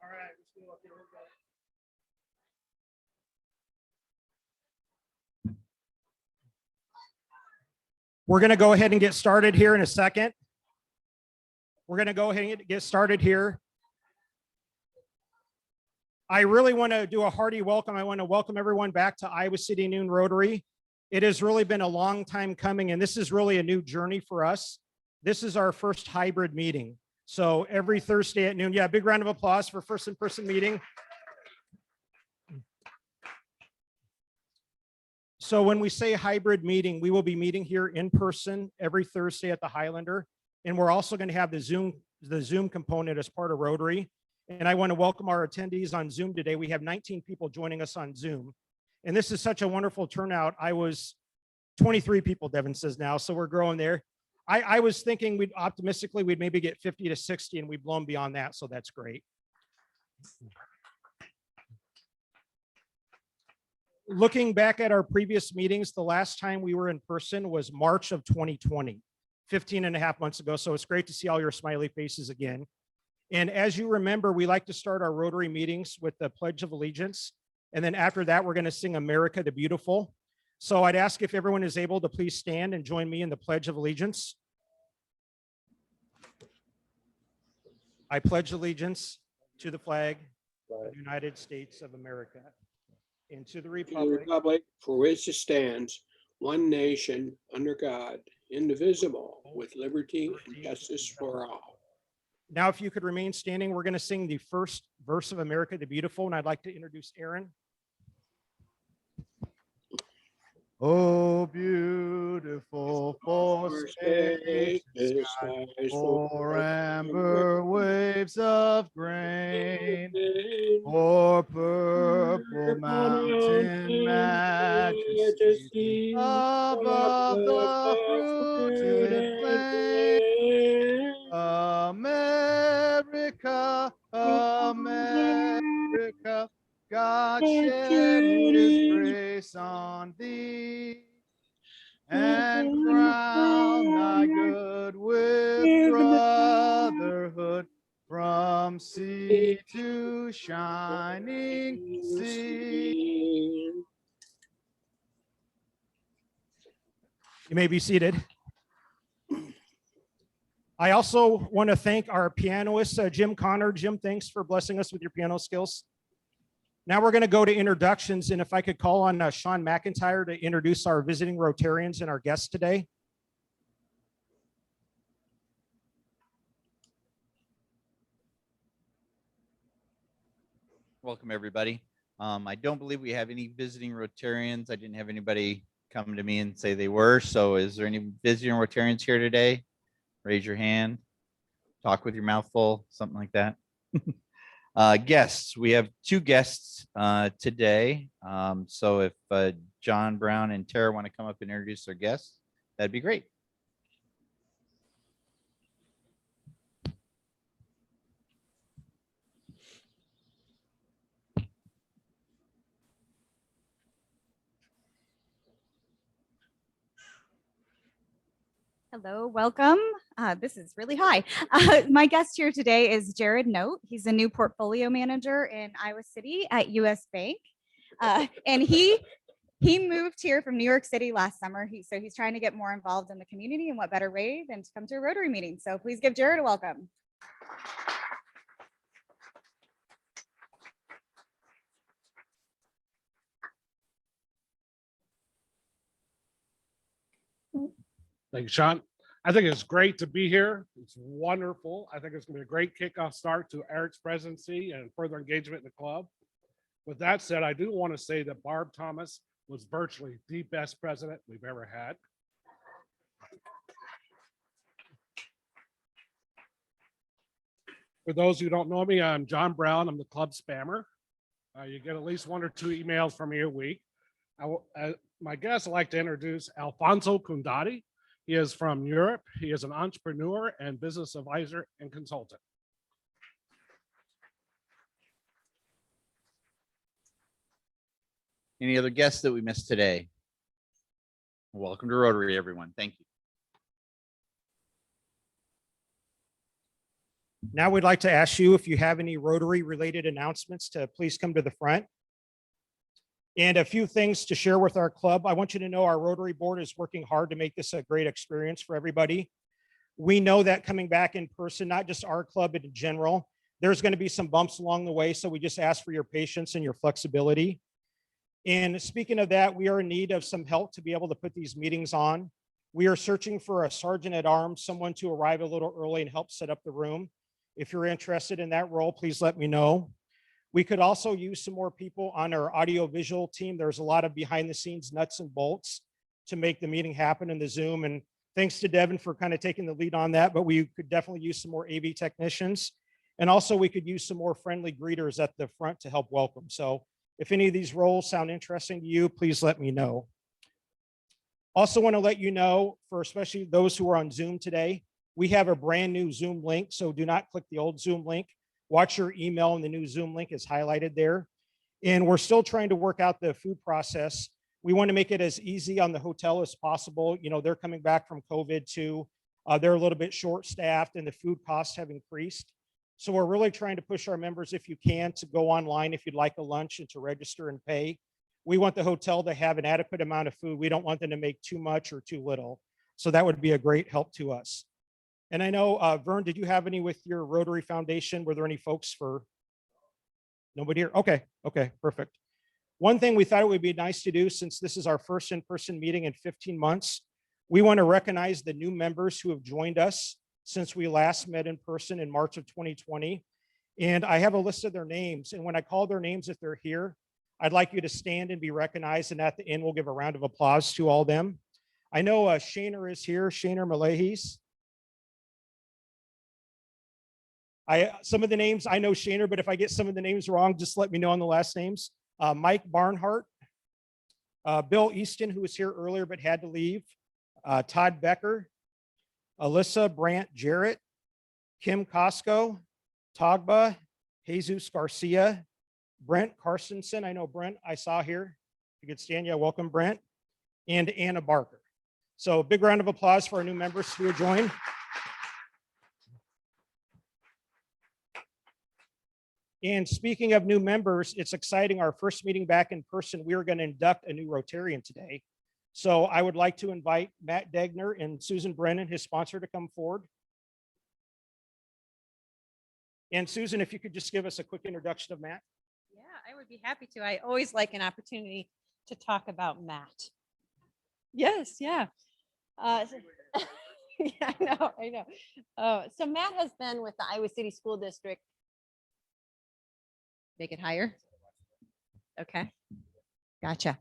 All right, let's go up here. We're going to go ahead and get started here in a second. We're going to go ahead and get started here. I really want to do a hearty welcome. I want to welcome everyone back to Iowa City Noon Rotary. It has really been a long time coming, and this is really a new journey for us. This is our first hybrid meeting. So every Thursday at noon, yeah, big round of applause for first in-person meeting. So when we say hybrid meeting, we will be meeting here in person every Thursday at the Highlander. And we're also going to have the Zoom component as part of Rotary. And I want to welcome our attendees on Zoom today. We have 19 people joining us on Zoom. And this is such a wonderful turnout. I was 23 people, Devin says now, so we're growing there. I was thinking we'd maybe get 50 to 60, and we've blown beyond that, so that's great. Looking back at our previous meetings, the last time we were in person was March of 2020, 15 and a half months ago. So it's great to see all your smiley faces again. And as you remember, we like to start our Rotary meetings with the Pledge of Allegiance. And then after that, we're going to sing America the Beautiful. So I'd ask if everyone is able to please stand and join me in the Pledge of Allegiance. I pledge allegiance to the flag of the United States of America and to the republic for which it stands, one nation, under God, indivisible, with liberty and justice for all. Now, if you could remain standing, we're going to sing the first verse of America the Beautiful, and I'd like to introduce Aaron. Oh, beautiful for spacious skies, for amber waves of grain, for purple mountain majesty, above the fruited plain. America, America, God shed his grace on thee, and crown thy good with brotherhood from sea to shining sea. You may be seated. I also want to thank our pianist, Jim Connor. Jim, thanks for blessing us with your piano skills. Now we're going to go to introductions, and if I could call on Sean McIntyre to introduce our visiting Rotarians and our guests today. Welcome, everybody. I don't believe we have any visiting Rotarians. I didn't have anybody come to me and say they were. So is there any visiting Rotarians here today? Raise your hand. Talk with your mouth full, something like that. Guests, we have two guests today. So if John Brown and Terri want to come up and introduce their guests, that'd be great. Hello, welcome. This is really high. My guest here today is Jared Note. He's a new portfolio manager in Iowa City at US Bank. And he moved here from New York City last summer. So he's trying to get more involved in the community, and what better way than to come to a Rotary meeting. So please give Jared a welcome. Thank you, Sean. I think it's great to be here. It's wonderful. I think it's going to be a great kickoff start to Eric's presidency and further engagement in the club. With that said, I do want to say that Barb Thomas was virtually the best president we've ever had. For those who don't know me, I'm John Brown. I'm the club spammer. You get at least 1 or 2 emails from me a week. My guest, I'd like to introduce Alfonso Cundati. He is from Europe. He is an entrepreneur and business advisor and consultant. Any other guests that we missed today? Welcome to Rotary, everyone. Thank you. Now we'd like to ask you if you have any Rotary related announcements to please come to the front. And a few things to share with our club. I want you to know our Rotary board is working hard to make this a great experience for everybody. We know that coming back in person, not just our club, but in general, there's going to be some bumps along the way. So we just ask for your patience and your flexibility. And speaking of that, we are in need of some help to be able to put these meetings on. We are searching for a sergeant at arms, someone to arrive a little early and help set up the room. If you're interested in that role, please let me know. We could also use some more people on our audiovisual team. There's a lot of behind the scenes nuts and bolts to make the meeting happen in the Zoom. And thanks to Devin for kind of taking the lead on that, but we could definitely use some more AV technicians. And also we could use some more friendly greeters at the front to help welcome. So if any of these roles sound interesting to you, please let me know. Also want to let you know, for especially those who are on Zoom today, we have a brand new Zoom link. So do not click the old Zoom link. Watch your email and the new Zoom link is highlighted there. And we're still trying to work out the food process. We want to make it as easy on the hotel as possible. You know, they're coming back from COVID too. They're a little bit short staffed and the food costs have increased. So we're really trying to push our members, if you can, to go online if you'd like a lunch and to register and pay. We want the hotel to have an adequate amount of food. We don't want them to make too much or too little. So that would be a great help to us. And I know, Vern, did you have any with your Rotary Foundation? Were there any folks for? Nobody here? Okay, perfect. One thing we thought it would be nice to do, since this is our first in-person meeting in 15 months, we want to recognize the new members who have joined us since we last met in person in March of 2020. And I have a list of their names. And when I call their names, if they're here, I'd like you to stand and be recognized. And at the end, we'll give a round of applause to all them. I know Shaner is here, Shaner Malahis. Some of the names, I know Shaner, but if I get some of the names wrong, just let me know on the last names. Mike Barnhart, Bill Easton, who was here earlier but had to leave, Todd Becker, Alyssa Brandt Jarrett, Kim Costco, Togba, Jesus Garcia, Brent Carstensen. I know Brent, I saw here. You could stand. Yeah, welcome, Brent. And Anna Barker. So big round of applause for our new members who have joined. And speaking of new members, it's exciting. Our first meeting back in person, we are going to induct a new Rotarian today. So I would like to invite Matt Degner and Susan Brennan, his sponsor, to come forward. And Susan, if you could just give us a quick introduction of Matt. Yeah, I would be happy to. I always like an opportunity to talk about Matt. Yes, yeah. Yeah, I know. So Matt has been with the Iowa City School District. Make it higher. Okay, gotcha.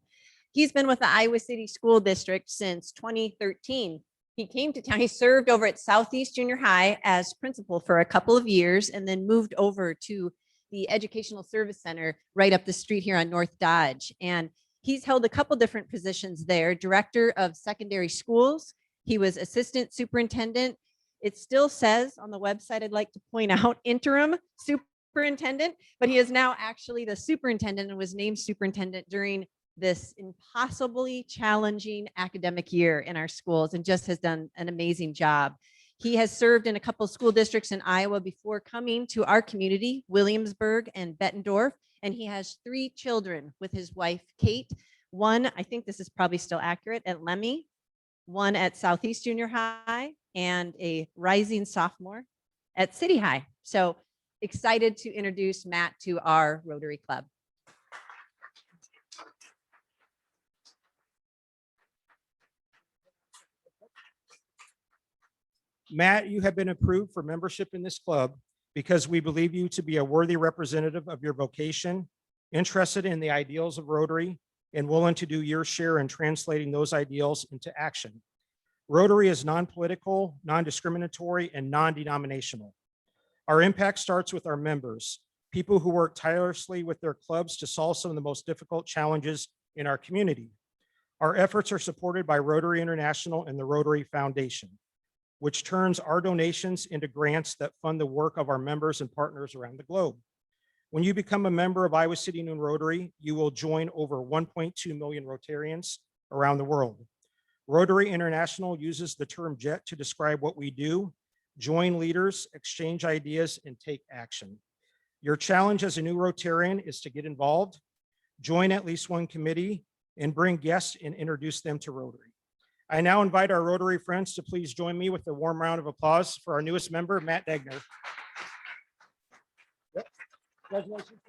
He's been with the Iowa City School District since 2013. He came to town. He served over at Southeast Junior High as principal for a couple of years and then moved over to the Educational Service Center right up the street here on North Dodge. And he's held a couple different positions there, director of secondary schools. He was assistant superintendent. It still says on the website, I'd like to point out, interim superintendent, but he is now actually the superintendent and was named superintendent during this impossibly challenging academic year in our schools and just has done an amazing job. He has served in a couple of school districts in Iowa before coming to our community, Williamsburg and Bettendorf, and he has 3 children with his wife, Kate. One, I think this is probably still accurate, at Lemmy, one at Southeast Junior High, and a rising sophomore at City High. So excited to introduce Matt to our Rotary Club. Matt, you have been approved for membership in this club because we believe you to be a worthy representative of your vocation, interested in the ideals of Rotary, and willing to do your share in translating those ideals into action. Rotary is non-political, non-discriminatory, and non-denominational. Our impact starts with our members, people who work tirelessly with their clubs to solve some of the most difficult challenges in our community. Our efforts are supported by Rotary International and the Rotary Foundation, which turns our donations into grants that fund the work of our members and partners around the globe. When you become a member of Iowa City Noon Rotary, you will join over 1.2 million Rotarians around the world. Rotary International uses the term JET to describe what we do, join leaders, exchange ideas, and take action. Your challenge as a new Rotarian is to get involved, join at least one committee, and bring guests and introduce them to Rotary. I now invite our Rotary friends to please join me with a warm round of applause for our newest member, Matt Degner. Congratulations.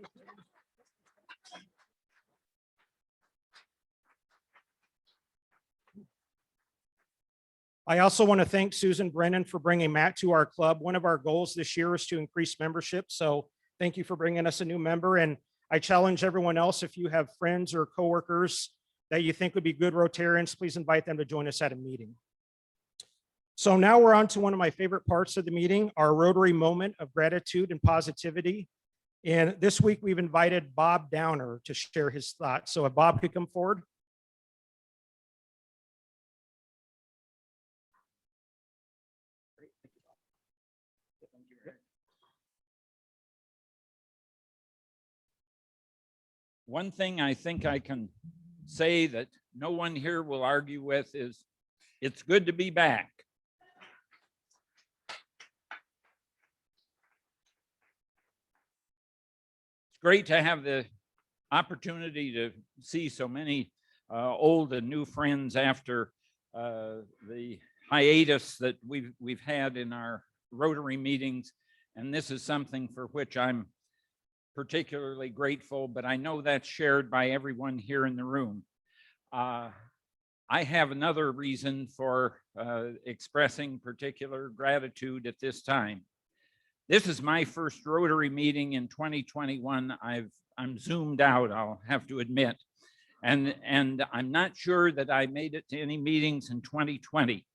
I also want to thank Susan Brennan for bringing Matt to our club. One of our goals this year is to increase membership. So thank you for bringing us a new member. And I challenge everyone else, if you have friends or coworkers that you think would be good Rotarians, please invite them to join us at a meeting. So now we're on to one of my favorite parts of the meeting, our Rotary moment of gratitude and positivity. And this week we've invited Bob Downer to share his thoughts. So if Bob could come forward. One thing I think I can say that no one here will argue with is it's good to be back. It's great to have the opportunity to see so many old and new friends after the hiatus that we've had in our Rotary meetings. And this is something for which I'm particularly grateful, but I know that's shared by everyone here in the room. I have another reason for expressing particular gratitude at this time. This is my first Rotary meeting in 2021. I'm zoomed out, I'll have to admit. And I'm not sure that I made it to any meetings in 2020.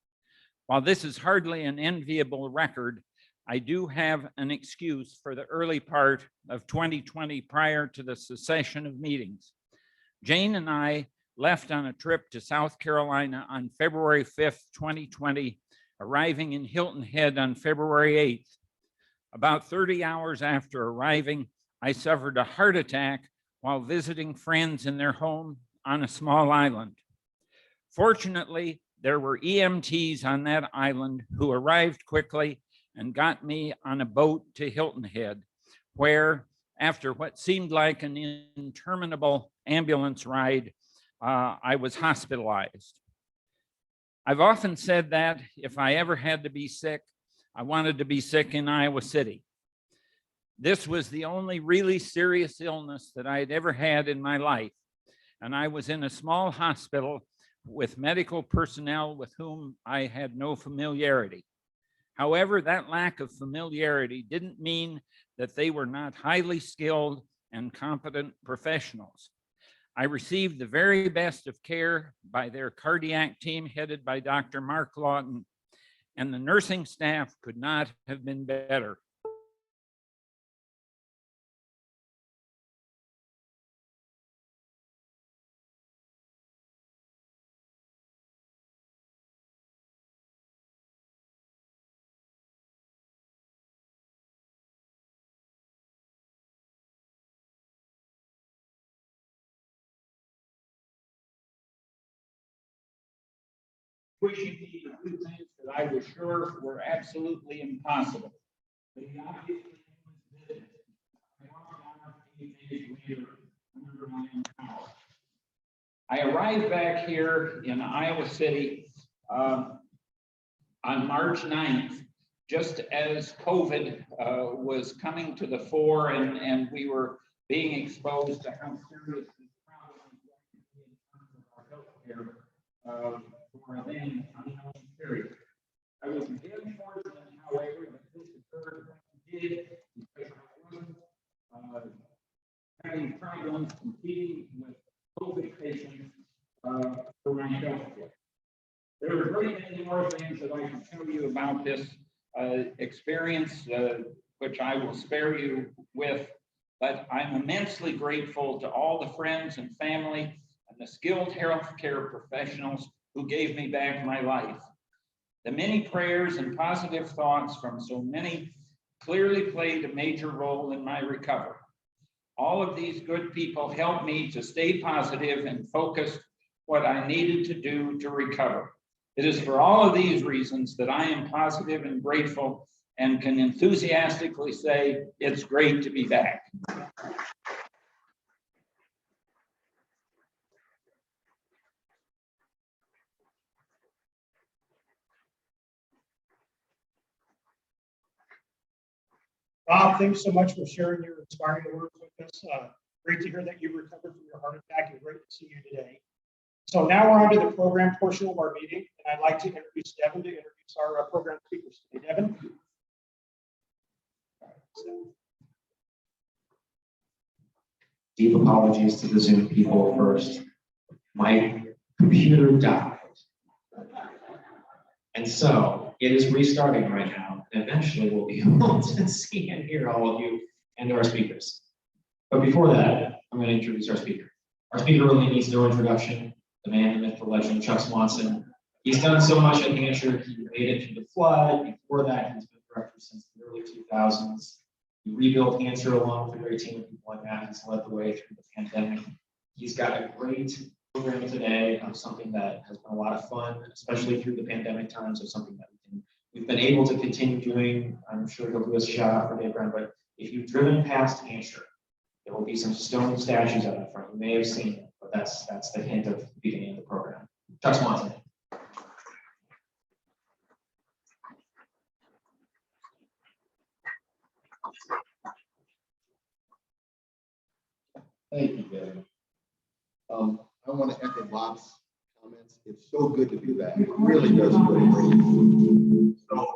While this is hardly an enviable record, I do have an excuse for the early part of 2020 prior to the cessation of meetings. Jane and I left on a trip to South Carolina on February 5th, 2020, arriving in Hilton Head on February 8th. About 30 hours after arriving, I suffered a heart attack while visiting friends in their home on a small island. Fortunately, there were EMTs on that island who arrived quickly and got me on a boat to Hilton Head, where, after what seemed like an interminable ambulance ride, I was hospitalized. I've often said that if I ever had to be sick, I wanted to be sick in Iowa City. This was the only really serious illness that I had ever had in my life, and I was in a small hospital with medical personnel with whom I had no familiarity. However, that lack of familiarity didn't mean that they were not highly skilled and competent professionals. I received the very best of care by their cardiac team headed by Dr. Mark Lawton, and the nursing staff could not have been better. Pushing me to do things that I was sure were absolutely impossible. But he obviously did it. I walked out 8 days later under my own power. I arrived back here in Iowa City on March 9th, just as COVID was coming to the fore and we were being exposed to how serious this problem was going to be in terms of our health care. For a then unknown period. I was very fortunate, however, that this occurred when it did, because I wasn't having problems competing with COVID patients for my health care. There are very many more things that I can tell you about this experience, which I will spare you with, but I'm immensely grateful to all the friends and family and the skilled healthcare professionals who gave me back my life. The many prayers and positive thoughts from so many clearly played a major role in my recovery. All of these good people helped me to stay positive and focus what I needed to do to recover. It is for all of these reasons that I am positive and grateful and can enthusiastically say it's great to be back. Bob, thanks so much for sharing your inspiring words with us. Great to hear that you recovered from your heart attack, and great to see you today. So now we're on to the program portion of our meeting, and I'd like to introduce Devin to introduce our program speakers today. Devin. Deep apologies to the Zoom people first. My computer died. And so it is restarting right now. And eventually we'll be able to see and hear all of you and our speakers. But before that, I'm going to introduce our speaker. Our speaker really needs no introduction. The man, the myth, the legend, Chuck Swanson. He's done so much at Hancher. He made it through the flood. Before that, he's been director since the early 2000s. He rebuilt Hancher along with a great team of people like that. He's led the way through the pandemic. He's got a great program today of something that has been a lot of fun, especially through the pandemic times, of something that we've been able to continue doing. I'm sure he'll do a shout out for Dave Brown, but if you've driven past Hancher, there will be some stone statues out in front. You may have seen it, but that's the hint of the beginning of the program. Chuck Swanson. Thank you, Devin. I want to echo Bob's comments. It's so good to be back. It really does feel great. So,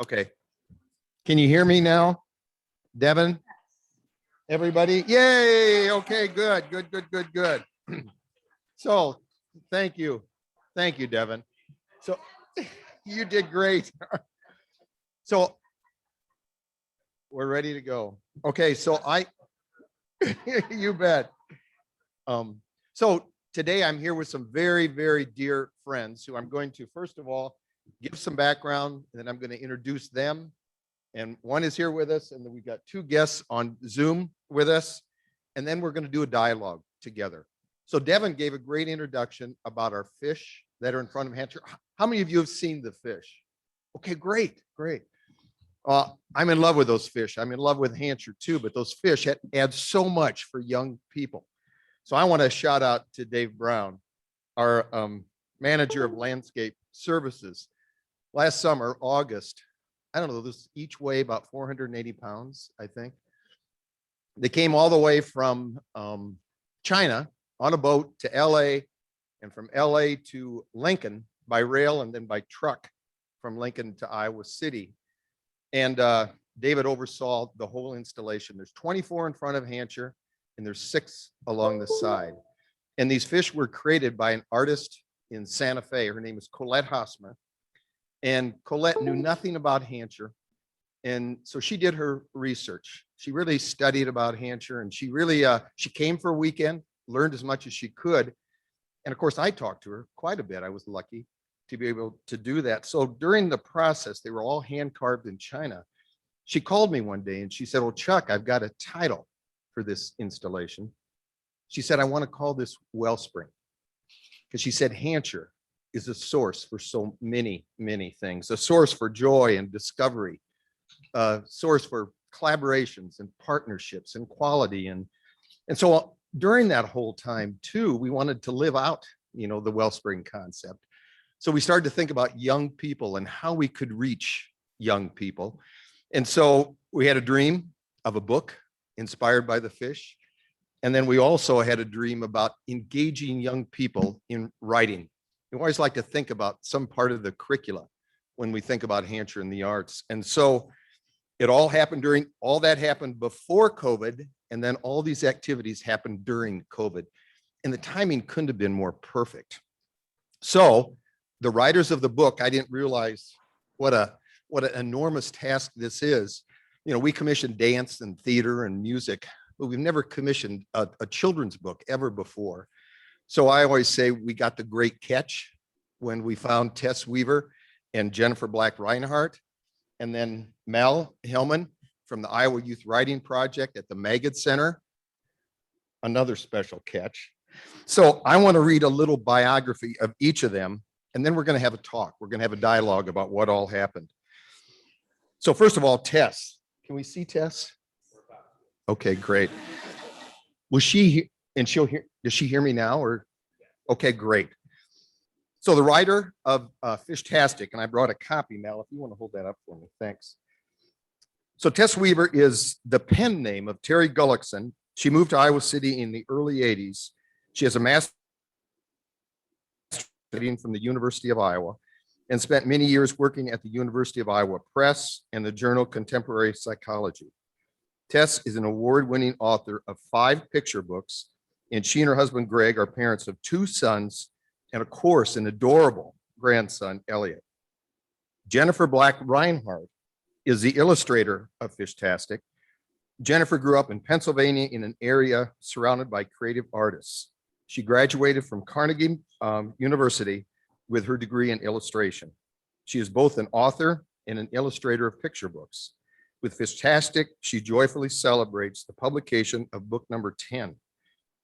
Okay. Can you hear me now? Devin? Everybody? Yay. Okay, good, good, good, good, good. So thank you. Thank you, Devin. So you did great. So we're ready to go. Okay, so you bet. So today I'm here with some very, very dear friends who I'm going to, first of all, give some background, and then I'm going to introduce them. And one is here with us, and then we've got two guests on Zoom with us, and then we're going to do a dialogue together. So Devin gave a great introduction about our fish that are in front of Hancher. How many of you have seen the fish? Okay, great, great. I'm in love with those fish. I'm in love with Hancher too, but those fish add so much for young people. So I want to shout out to Dave Brown, our manager of landscape services. Last summer, August, I don't know, this each weigh about 480 pounds, I think. They came all the way from China on a boat to LA, and from LA to Lincoln by rail, and then by truck from Lincoln to Iowa City. And David oversaw the whole installation. There's 24 in front of Hancher, and there's 6 along the side. And these fish were created by an artist in Santa Fe. Her name is Colette Hosmer. And Colette knew nothing about Hancher. And so she did her research. She really studied about Hancher, and she really, she came for a weekend, learned as much as she could. And of course, I talked to her quite a bit. I was lucky to be able to do that. So during the process, they were all hand carved in China. She called me one day and she said, well, Chuck, I've got a title for this installation. She said, I want to call this Wellspring, because she said Hancher is a source for so many, many things, a source for joy and discovery, a source for collaborations and partnerships and quality. And so during that whole time too, we wanted to live out, you know, the Wellspring concept. So we started to think about young people and how we could reach young people. And so we had a dream of a book inspired by the fish. And then we also had a dream about engaging young people in writing. We always like to think about some part of the curricula when we think about Hancher and the arts. And so it all happened all that happened before COVID. And then all these activities happened during COVID. And the timing couldn't have been more perfect. So the writers of the book, I didn't realize what an enormous task this is. You know, we commissioned dance and theater and music, but we've never commissioned a children's book ever before. So I always say we got the great catch when we found Tess Weaver and Jennifer Black Reinhardt, and then Mallory Hellman from the Iowa Youth Writing Project at the Magid Center. Another special catch. So I want to read a little biography of each of them, and then we're going to have a talk. We're going to have a dialogue about what all happened. So first of all, Tess. Can we see Tess? Okay, great. Was she, and she'll hear, does she hear me now or? Okay, great. So the writer of Fishtastic, and I brought a copy, Mel, if you want to hold that up for me, thanks. So Tess Weaver is the pen name of Terri Gullickson. She moved to Iowa City in the early 80s. She has a master's from the University of Iowa and spent many years working at the University of Iowa Press and the journal Contemporary Psychology. Tess is an award-winning author of 5 picture books, and she and her husband, Greg, are parents of 2 sons and, of course, an adorable grandson, Elliot. Jennifer Black Reinhardt is the illustrator of Fishtastic. Jennifer grew up in Pennsylvania in an area surrounded by creative artists. She graduated from Carnegie University with her degree in illustration. She is both an author and an illustrator of picture books. With Fishtastic, she joyfully celebrates the publication of book number 10.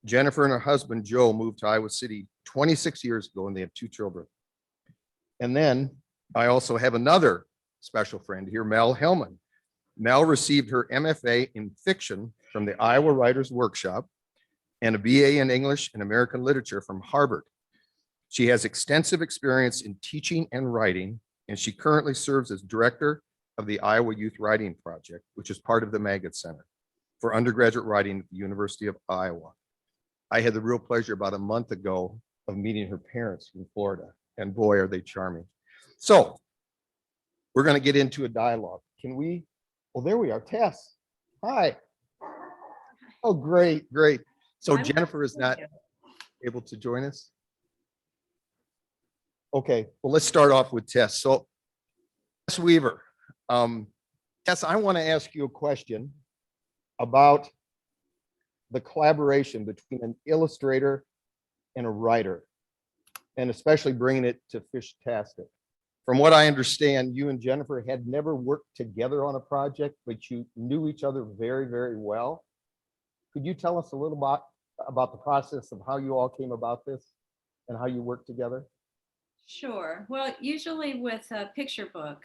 Jennifer and her husband, Joe, moved to Iowa City 26 years ago, and they have 2 children. And then I also have another special friend here, Mallory Hellman. Mel received her MFA in fiction from the Iowa Writers Workshop and a BA in English and American Literature from Harvard. She has extensive experience in teaching and writing, and she currently serves as director of the Iowa Youth Writing Project, which is part of the Magid Center for undergraduate writing at the University of Iowa. I had the real pleasure about a month ago of meeting her parents in Florida, and boy, are they charming. So we're going to get into a dialogue. Can we? Oh, there we are. Tess. Hi. Oh, great, great. So I'm Jennifer is with not you. able to join us. Okay, well, let's start off with Tess. So Tess Weaver, Tess, I want to ask you a question about the collaboration between an illustrator and a writer, and especially bringing it to Fishtastic. From what I understand, you and Jennifer had never worked together on a project, but you knew each other very, very well. Could you tell us a little about the process of how you all came about this and how you worked together? Sure. Well, usually with a picture book,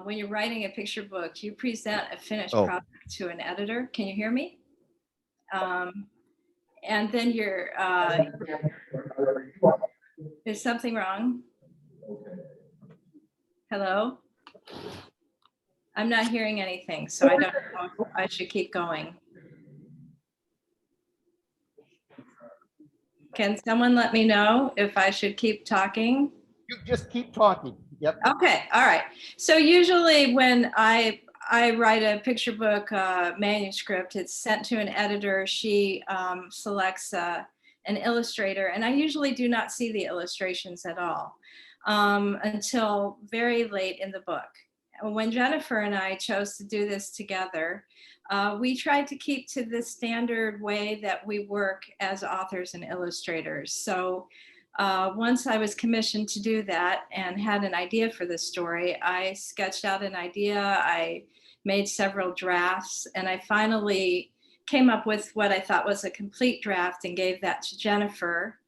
when you're writing a picture book, you present a finished product to an editor. Can you hear me? And then you're, is something wrong? Hello? I'm not hearing anything, so I don't know if I should keep going. Can someone let me know if I should keep talking? You just keep talking. Yep. Okay, all right. So usually when I write a picture book manuscript, it's sent to an editor. She selects an illustrator, and I usually do not see the illustrations at all until very late in the book. When Jennifer and I chose to do this together, we tried to keep to the standard way that we work as authors and illustrators. So once I was commissioned to do that and had an idea for the story, I sketched out an idea, I made several drafts, and I finally came up with what I thought was a complete draft and gave that to Jennifer.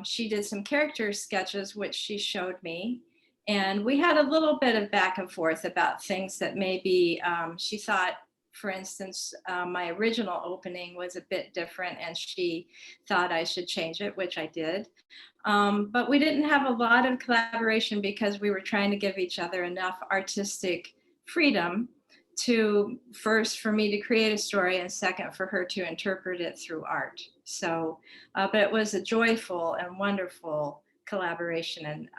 She did some character sketches, which she showed me. And we had a little bit of back and forth about things that maybe she thought, for instance, my original opening was a bit different and she thought I should change it, which I did. But we didn't have a lot of collaboration because we were trying to give each other enough artistic freedom to, first, for me to create a story, and second, for her to interpret it through art. So, but it was a joyful and wonderful collaboration, and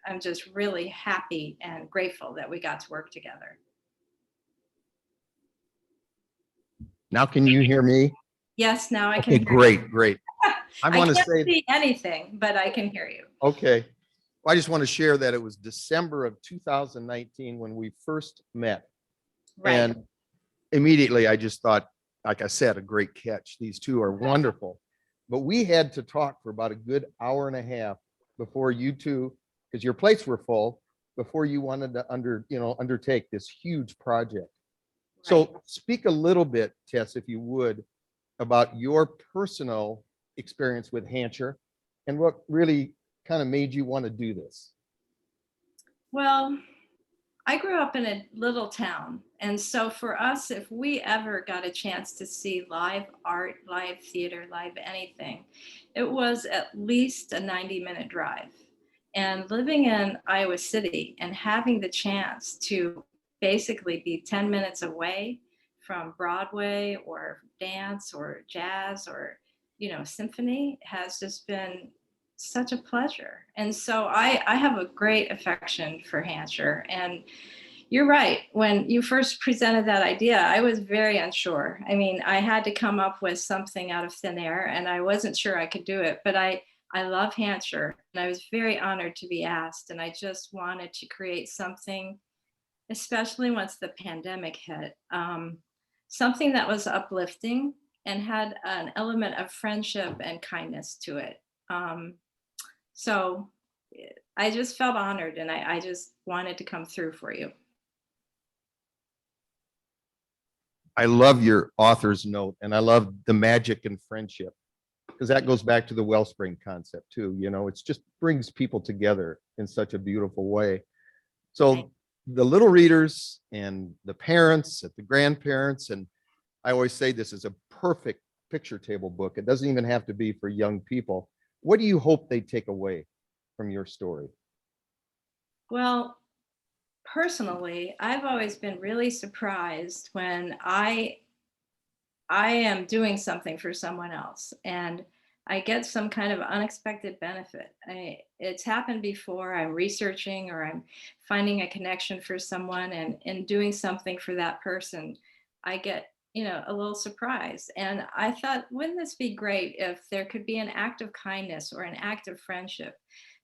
I'm just really happy and grateful that we got to work together. Now, can you hear me? Yes, now I can Okay, hear great, you. great. I I want to can't say, see anything, but I can hear you. okay. Well, I just want to share that it was December of 2019 when we first met. Right. And immediately I just thought, like I said, a great catch. These two are wonderful. But we had to talk for about a good hour and a half before you two, because your plates were full, before you wanted to undertake this huge project. So speak a little bit, Tess, if you would, about your personal experience with Hancher and what really kind of made you want to do this. Well, I grew up in a little town. And so for us, if we ever got a chance to see live art, live theater, live anything, it was at least a 90-minute drive. And living in Iowa City and having the chance to basically be 10 minutes away from Broadway or dance or jazz or, symphony has just been such a pleasure. And so I have a great affection for Hancher. And you're right. When you first presented that idea, I was very unsure. I mean, I had to come up with something out of thin air and I wasn't sure I could do it, but I love Hancher and I was very honored to be asked. And I just wanted to create something, especially once the pandemic hit, something that was uplifting and had an element of friendship and kindness to it. So I just felt honored and I just wanted to come through for you. I love your author's note and I love the magic and friendship, because that goes back to the Wellspring concept too. It's just brings people together in such a beautiful way. So the little readers and the parents, the grandparents, and I always say this is a perfect picture table book. It doesn't even have to be for young people. What do you hope they take away from your story? Well, personally, I've always been really surprised when I am doing something for someone else and I get some kind of unexpected benefit. It's happened before. I'm researching or I'm finding a connection for someone and doing something for that person. I get, a little surprise. And I thought, wouldn't this be great if there could be an act of kindness or an act of friendship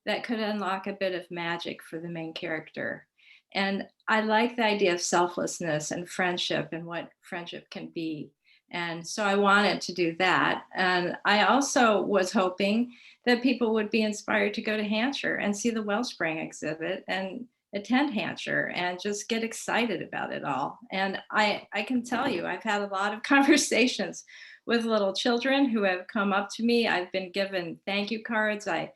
that could unlock a bit of magic for the main character? And I like the idea of selflessness and friendship and what friendship can be. And so I wanted to do that. And I also was hoping that people would be inspired to go to Hancher and see the Wellspring exhibit and attend Hancher and just get excited about it all. And I can tell you, I've had a lot of conversations with little children who have come up to me. I've been given thank you cards. And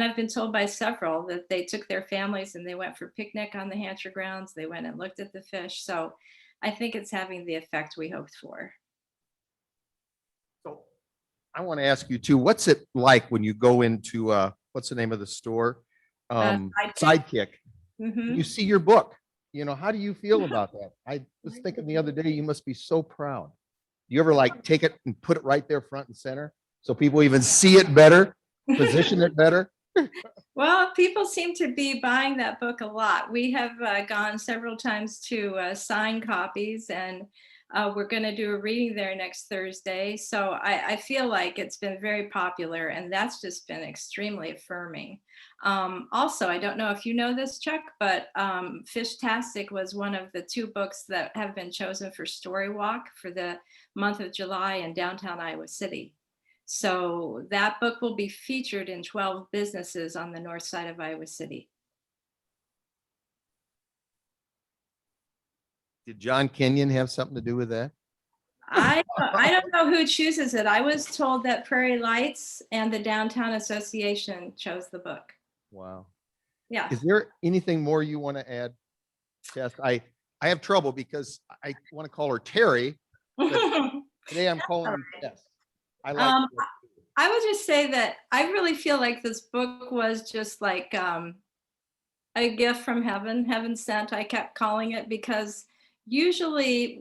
I've been told by several that they took their families and they went for a picnic on the Hancher grounds. They went and looked at the fish. So I think it's having the effect we hoped for. So I want to ask you too, what's it like when you go into, what's the name of the store? Sidekick. Mhm. You see your book, how do you feel about that? I was thinking the other day, you must be so proud. Do you ever like take it and put it right there front and center so people even see it better, position it better? Well, people seem to be buying that book a lot. We have gone several times to sign copies, and we're going to do a reading there next Thursday. So I feel like it's been very popular, and that's just been extremely affirming. Also, I don't know if you know this, Chuck, but Fishtastic was one of the 2 books that have been chosen for Story Walk for the month of July in downtown Iowa City. So that book will be featured in 12 businesses on the north side of Iowa City. Did John Kenyon have something to do with that? I don't know who chooses it. I was told that Prairie Lights and the Downtown Association chose the book. Wow. Yeah. Is there anything more you want to add, Tess? I have trouble because I want to call her Terri, but today I'm calling you Tess. I like I would just say that I really feel like this book was just like a gift from heaven, heaven sent. I kept calling it because usually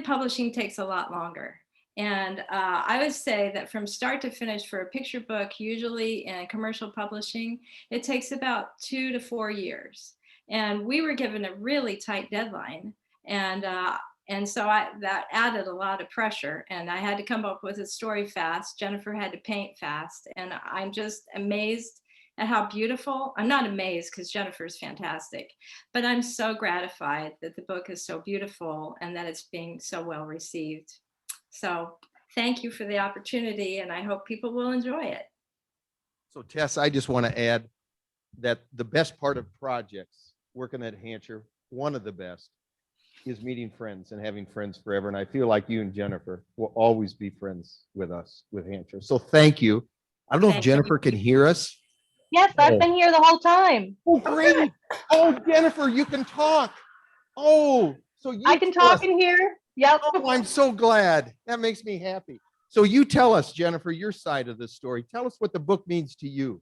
publishing takes a lot longer. And I would say that from start to finish for a picture book, usually in commercial publishing, it takes about 2 to 4 years. And we were given a really tight deadline. And so that added a lot of pressure, and I had to come up with a story fast. Jennifer had to paint fast, and I'm just amazed at how beautiful. I'm not amazed because Jennifer's fantastic, but I'm so gratified that the book is so beautiful and that it's being so well received. So thank you for the opportunity, and I hope people will enjoy it. So Tess, I just want to add that the best part of projects, working at Hancher, one of the best, is meeting friends and having friends forever. And I feel like you and Jennifer will always be friends with us with Hancher. So thank you. I don't know if Jennifer can hear us. Yes, I've been here the whole time. Oh, great. Oh, Jennifer, you can talk. Oh, so you I can talk in here. Yep. Oh, I'm so glad. That makes me happy. So you tell us, Jennifer, your side of the story. Tell us what the book means to you.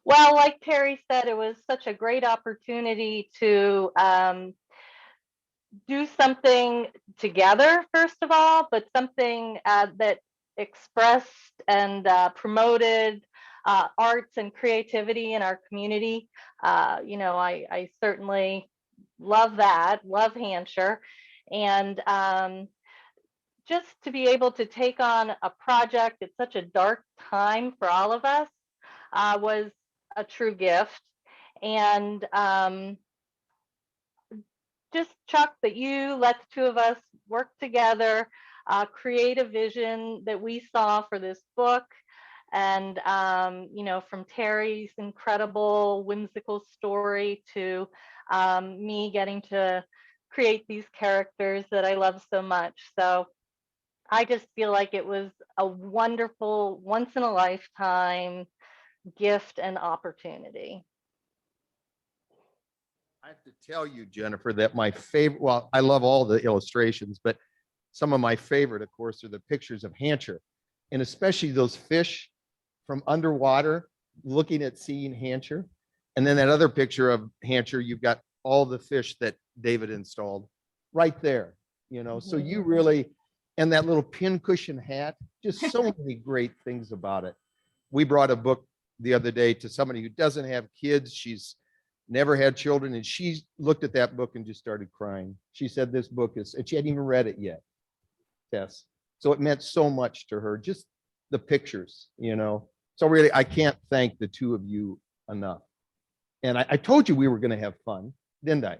Well, like Terri said, it was such a great opportunity to do something together, first of all, but something that expressed and promoted arts and creativity in our community. I certainly love that, love Hancher. And just to be able to take on a project at such a dark time for all of us was a true gift. And just Chuck, that you let the 2 of us work together, create a vision that we saw for this book. And, from Terri's incredible, whimsical story to me getting to create these characters that I love so much. So I just feel like it was a wonderful, once in a lifetime gift and opportunity. I have to tell you, Jennifer, that my favorite, well, I love all the illustrations, but some of my favorite, of course, are the pictures of Hancher, and especially those fish from underwater looking at seeing Hancher. And then that other picture of Hancher, you've got all the fish that David installed right there, So you really, And that little pincushion hat, just so many great things about it. We brought a book the other day to somebody who doesn't have kids. She's never had children, and she looked at that book and just started crying. She said this book is, and she hadn't even read it yet, Tess. So it meant so much to her, just the pictures, you know. So really, I can't thank the two of you enough. And I told you we were going to have fun, didn't I?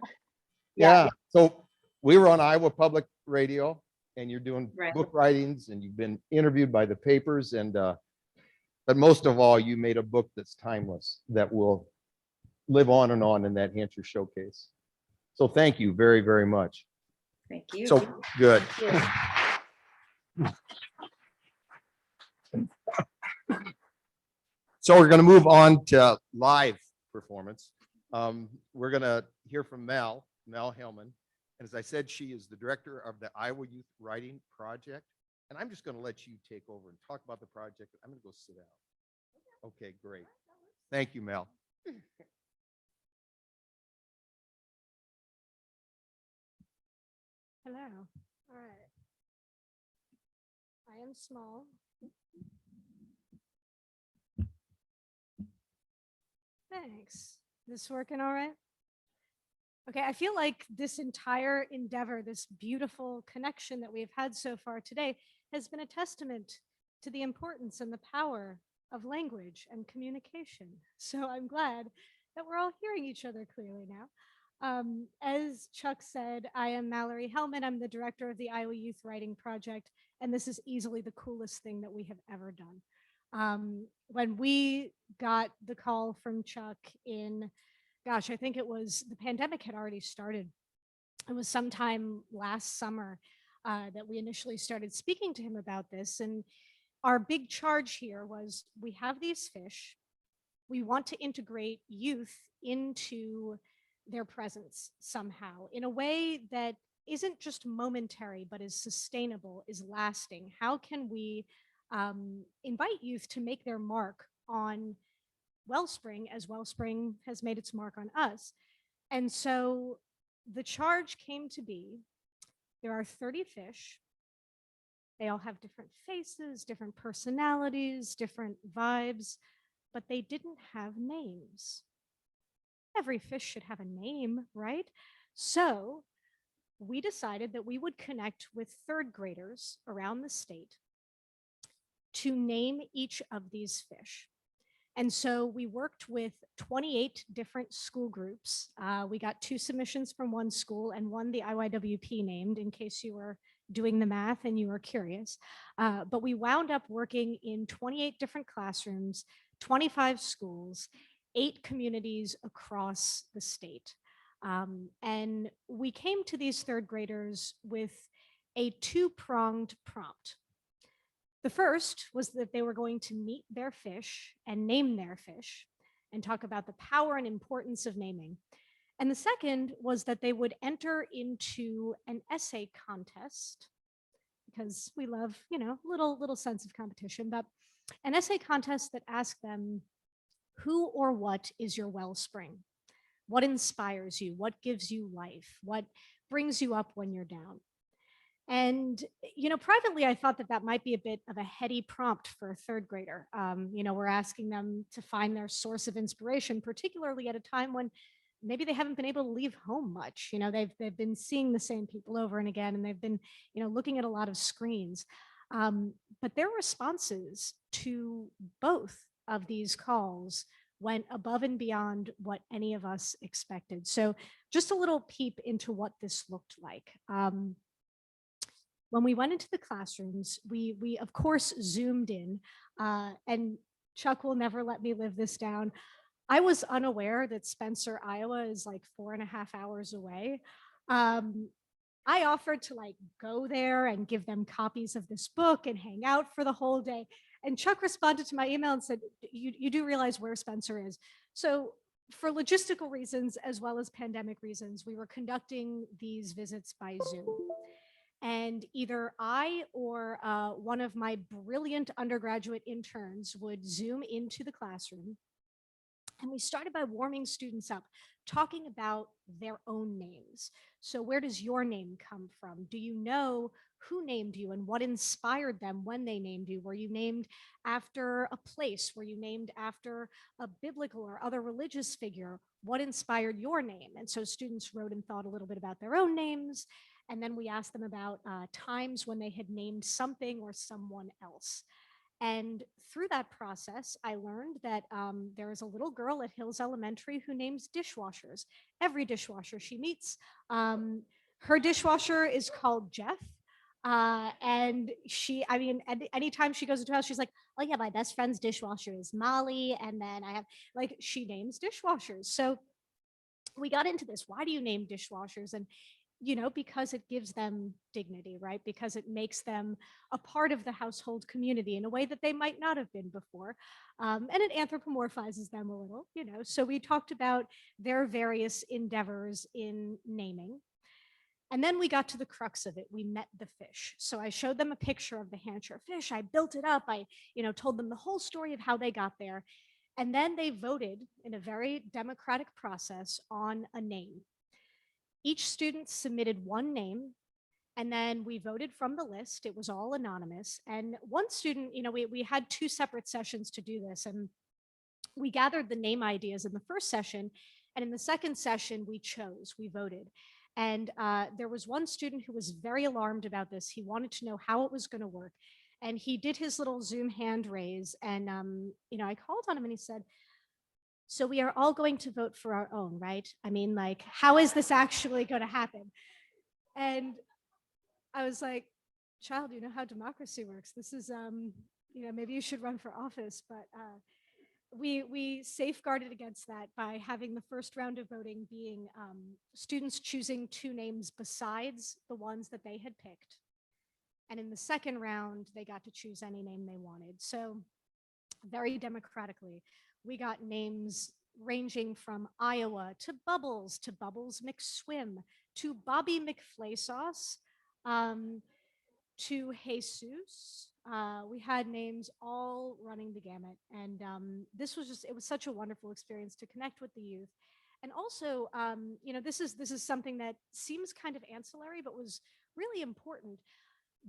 Yeah. So we were on Iowa Public Radio, and you're doing book writings, and you've been interviewed by the papers, and but most of all, you made a book that's timeless, that will live on in that Hancher showcase. So thank you very, very much. Thank you. So good. So we're going to move on to live performance. We're going to hear from Mallory Hellman. And as I said, she is the director of the Iowa Youth Writing Project. And I'm just going to let you take over and talk about the project. I'm going to go sit down. Okay, great. Thank you, Mel. Hello. All right. I am small. Thanks. This working all right? Okay, I feel like this entire endeavor, this beautiful connection that we've had so far today, has been a testament to the importance and the power of language and communication. So I'm glad that we're all hearing each other clearly now. As Chuck said, I am Mallory Hellman. I'm the director of the Iowa Youth Writing Project, and this is easily the coolest thing that we have ever done. When we got the call from Chuck in, gosh, I think it was, the pandemic had already started. It was sometime last summer that we initially started speaking to him about this. And our big charge here was, we have these fish. We want to integrate youth into their presence somehow in a way that isn't just momentary, but is sustainable, is lasting. How can we invite youth to make their mark on Wellspring as Wellspring has made its mark on us? And so the charge came to be, there are 30 fish. They all have different faces, different personalities, different vibes, but they didn't have names. Every fish should have a name, right? So we decided that we would connect with third graders around the state to name each of these fish. And so we worked with 28 different school groups. We got 2 submissions from one school and one the IYWP named, in case you were doing the math and you were curious. But we wound up working in 28 different classrooms, 25 schools, 8 communities across the state. And we came to these third graders with a 2-pronged prompt. The first was that they were going to meet their fish and name their fish and talk about the power and importance of naming. And the second was that they would enter into an essay contest, because we love, you know, little sense of competition, but an essay contest that asked them, who or what is your wellspring? What inspires you? What gives you life? What brings you up when you're down? And, you know, privately, I thought that that might be a bit of a heady prompt for a third grader. You know, we're asking them to find their source of inspiration, particularly at a time when maybe they haven't been able to leave home much. You know, they've been seeing the same people over and again, and they've been, you know, looking at a lot of screens. But their responses to both of these calls went above and beyond what any of us expected. So just a little peep into what this looked like. When we went into the classrooms, we of course zoomed in, and Chuck will never let me live this down. I was unaware that Spencer, Iowa is like 4.5 hours away. I offered to like go there and give them copies of this book and hang out for the whole day. And Chuck responded to my email and said, you do realize where Spencer is. So for logistical reasons, as well as pandemic reasons, we were conducting these visits by Zoom. And either I or one of my brilliant undergraduate interns would Zoom into the classroom. And we started by warming students up, talking about their own names. So where does your name come from? Do you know who named you and what inspired them when they named you? Were you named after a place? Were you named after a biblical or other religious figure? What inspired your name? And so students wrote and thought a little bit about their own names. And then we asked them about times when they had named something or someone else. And through that process, I learned that there is a little girl at Hills Elementary who names dishwashers. Every dishwasher she meets. Her dishwasher is called Jeff. And she, I mean, anytime she goes into a house, she's like, oh yeah, my best friend's dishwasher is Molly. And then I have, like, she names dishwashers. So we got into this. Why do you name dishwashers? And you know, because it gives them dignity, right? Because it makes them a part of the household community in a way that they might not have been before. And it anthropomorphizes them a little, you know. So we talked about their various endeavors in naming. And then we got to the crux of it. We met the fish. So I showed them a picture of the Hancher fish. I built it up. I, you know, told them the whole story of how they got there. And then they voted in a very democratic process on a name. Each student submitted one name, and then we voted from the list. It was all anonymous. And one student, you know, we had 2 separate sessions to do this, and we gathered the name ideas in the first session. And in the second session, we voted. And there was one student who was very alarmed about this. He wanted to know how it was going to work. And he did his little Zoom hand raise. And, you know, I called on him and he said, so we are all going to vote for our own, right? I mean, like, how is this actually going to happen? And I was like, child, you know how democracy works. This is, you know, maybe you should run for office. But we safeguarded against that by having the first round of voting being students choosing 2 names besides the ones that they had picked. And in the second round, they got to choose any name they wanted. So very democratically, we got names ranging from Iowa to Bubbles McSwim to Bobby McFlay Sauce to Jesus. We had names all running the gamut. And this was just, it was such a wonderful experience to connect with the youth. And also, you know, this is something that seems kind of ancillary, but was really important.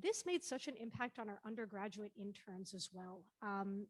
This made such an impact on our undergraduate interns as well.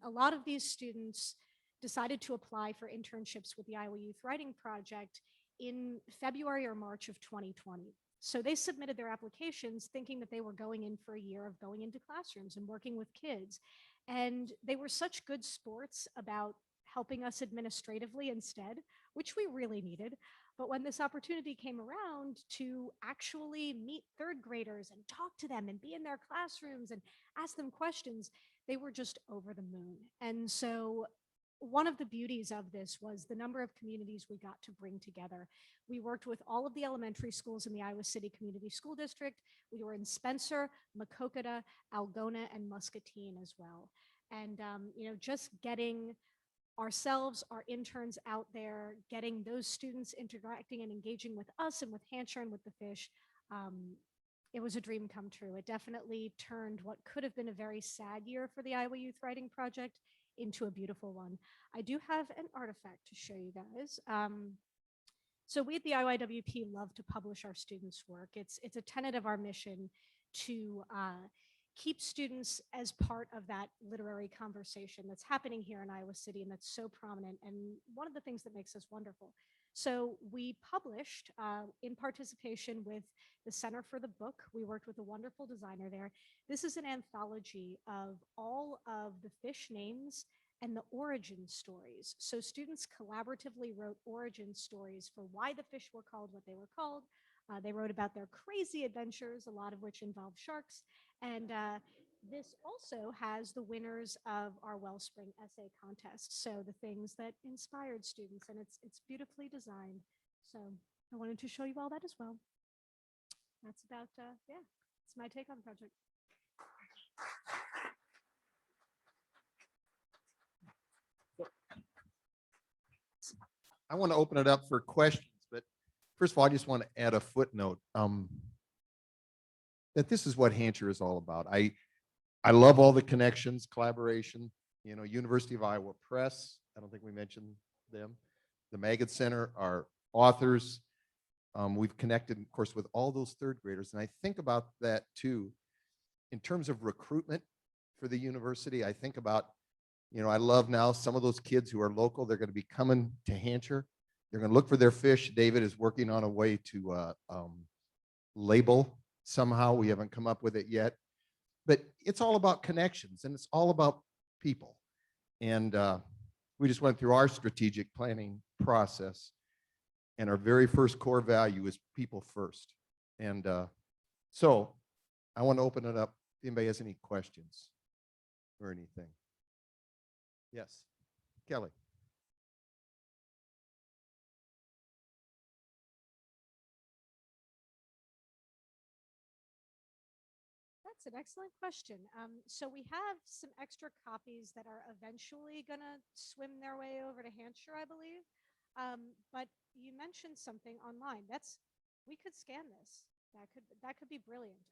A lot of these students decided to apply for internships with the Iowa Youth Writing Project in February or March of 2020. So they submitted their applications thinking that they were going in for a year of going into classrooms and working with kids. And they were such good sports about helping us administratively instead, which we really needed. But when this opportunity came around to actually meet 3rd graders and talk to them and be in their classrooms and ask them questions, they were just over the moon. And so one of the beauties of this was the number of communities we got to bring together. We worked with all of the elementary schools in the Iowa City Community School District. We were in Spencer, Macokota, Algona, and Muscatine as well. And, you know, just getting ourselves, our interns out there, getting those students interacting and engaging with us and with Hancher and with the fish, it was a dream come true. It definitely turned what could have been a very sad year for the Iowa Youth Writing Project into a beautiful one. I do have an artifact to show you guys. So we at the IYWP love to publish our students' work. It's a tenet of our mission to keep students as part of that literary conversation that's happening here in Iowa City and that's so prominent, and one of the things that makes us wonderful. So we published in participation with the Center for the Book. We worked with a wonderful designer there. This is an anthology of all of the fish names and the origin stories. So students collaboratively wrote origin stories for why the fish were called what they were called. They wrote about their crazy adventures, a lot of which involved sharks. And this also has the winners of our Wellspring essay contest. So the things that inspired students, and it's beautifully designed. So I wanted to show you all that as well. That's about, yeah, it's my take on the project. I want to open it up for questions, but first of all, I just want to add a footnote that this is what Hancher is all about. I love all the connections, collaboration, you know, University of Iowa Press. I don't think we mentioned them. The Maggot Center, our authors. We've connected, of course, with all those third graders. And I think about that too, in terms of recruitment for the university. I think about, I love now some of those kids who are local, they're going to be coming to Hancher. They're going to look for their fish. David is working on a way to label somehow. We haven't come up with it yet, but it's all about connections and it's all about people. And we just went through our strategic planning process, and our very first core value is people first. And so I want to open it up. If anybody has any questions or anything. Yes, Kelly. That's an excellent question. So we have some extra copies that are eventually going to swim their way over to Hancher, I believe. But you mentioned something online. We could scan this. That could be brilliant.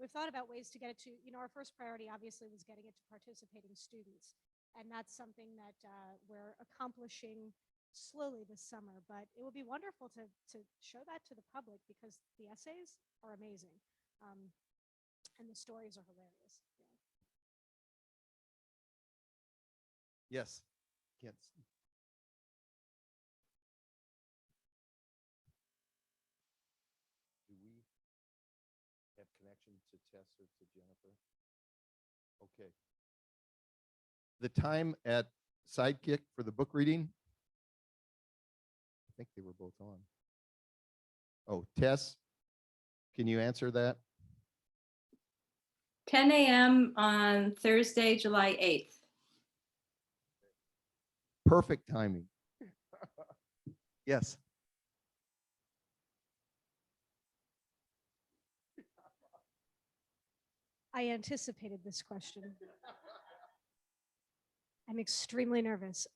We've thought about ways to get it to, our first priority obviously was getting it to participating students. And that's something that we're accomplishing slowly this summer. But it would be wonderful to show that to the public because the essays are amazing. And the stories are hilarious. Yes. Yes. Do we have connection to Tess or to Jennifer? Okay. The time at Sidekick for the book reading? I think they were both on. Oh, Tess, can you answer that? 10 a.m. on Thursday, July 8th. Perfect timing. Yes. I anticipated this question. I'm extremely nervous.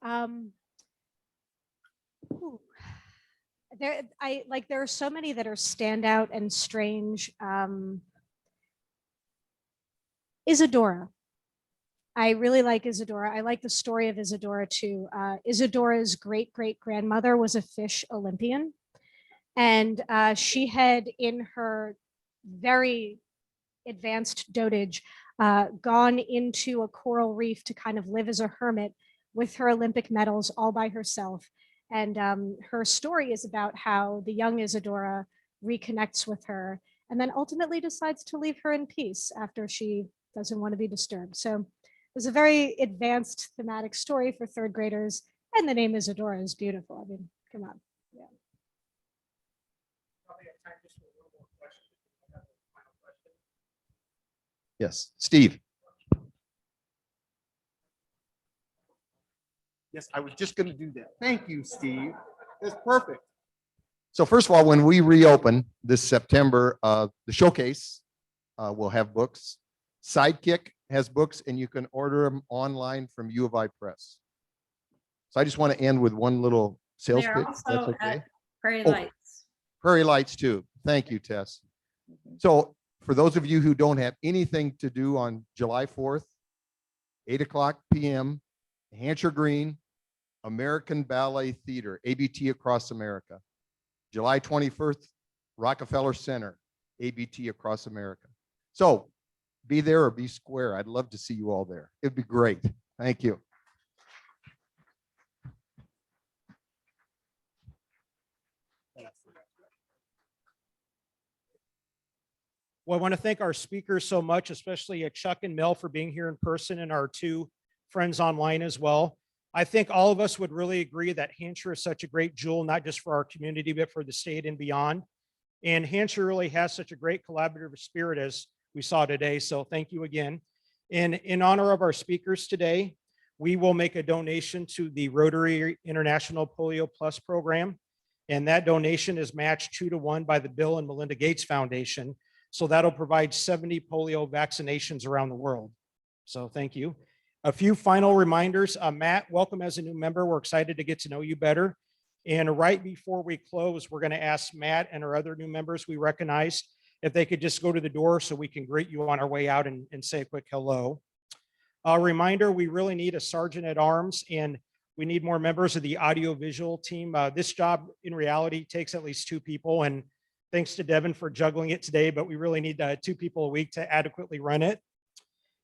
There are so many that are standout and strange. Isadora. I really like Isadora. I like the story of Isadora too. Isadora's great-great-grandmother was a fish Olympian. And she had, in her very advanced dotage, gone into a coral reef to kind of live as a hermit with her Olympic medals all by herself. And her story is about how the young Isadora reconnects with her and then ultimately decides to leave her in peace after she doesn't want to be disturbed. So it was a very advanced thematic story for third graders. And the name Isadora is beautiful. I mean, come on. Yeah. Yes, Steve. Yes, I was just going to do that. Thank you, Steve. That's perfect. So first of all, when we reopen this September, the showcase will have books. Sidekick has books, and you can order them online from U of I Press. So I just want to end with one little sales They're pitch. also That's okay. at Prairie Lights. Prairie Lights too. Thank you, Tess. So for those of you who don't have anything to do on July 4th, 8:00 p.m., Hancher Green, American Ballet Theater, ABT Across America. July 21st, Rockefeller Center, ABT Across America. So be there or be square. I'd love to see you all there. It'd be great. Thank you. Well, I want to thank our speakers so much, especially Chuck and Mel for being here in person and our two friends online as well. I think all of us would really agree that Hancher is such a great jewel, not just for our community, but for the state and beyond. And Hancher really has such a great collaborative spirit as we saw today. So thank you again. And in honor of our speakers today, we will make a donation to the Rotary International Polio Plus program. And that donation is matched 2-to-1 by the Bill and Melinda Gates Foundation. So that'll provide 70 polio vaccinations around the world. So thank you. A few final reminders. Matt, welcome as a new member. We're excited to get to know you better. And right before we close, we're going to ask Matt and our other new members we recognized if they could just go to the door so we can greet you on our way out and say a quick hello. A reminder, we really need a sergeant at arms, and We need more members of the audiovisual team. This job in reality takes at least 2 people, and thanks to Devin for juggling it today, but we really need 2 people a week to adequately run it.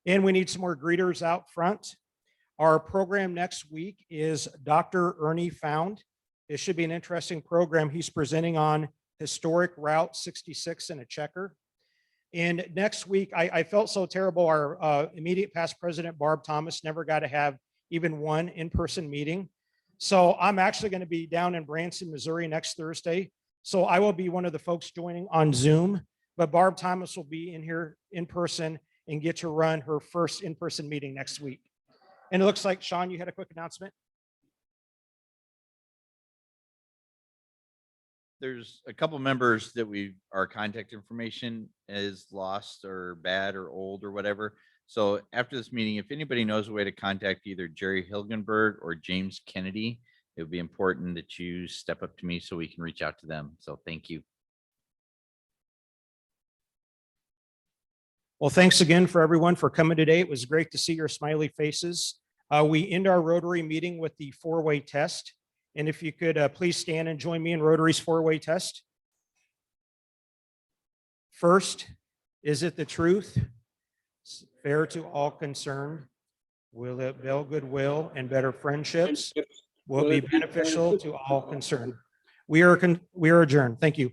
And we need some more greeters out front. Our program next week is Dr. Ernie Found. It should be an interesting program. He's presenting on historic Route 66 in a checker. And next week, I felt so terrible. Our immediate past president, Barb Thomas, never got to have even one in-person meeting. So I'm actually going to be down in Branson, Missouri next Thursday. So I will be one of the folks joining on Zoom, but Barb Thomas will be in here in person and get to run her first in-person meeting next week. And it looks like, Sean, you had a quick announcement. There's a couple members that our contact information is lost or bad or old or whatever. So after this meeting, if anybody knows a way to contact either Jerry Hilgenberg or James Kennedy, it would be important that you step up to me so we can reach out to them. So thank you. Well, thanks again for everyone for coming today. It was great to see your smiley faces. We end our Rotary meeting with the 4-way test. And if you could please stand and join me in Rotary's 4-way test. First, is it the truth? Fair to all concerned? Will it build goodwill and better friendships? Will be beneficial to all concerned? We are adjourned. Thank you.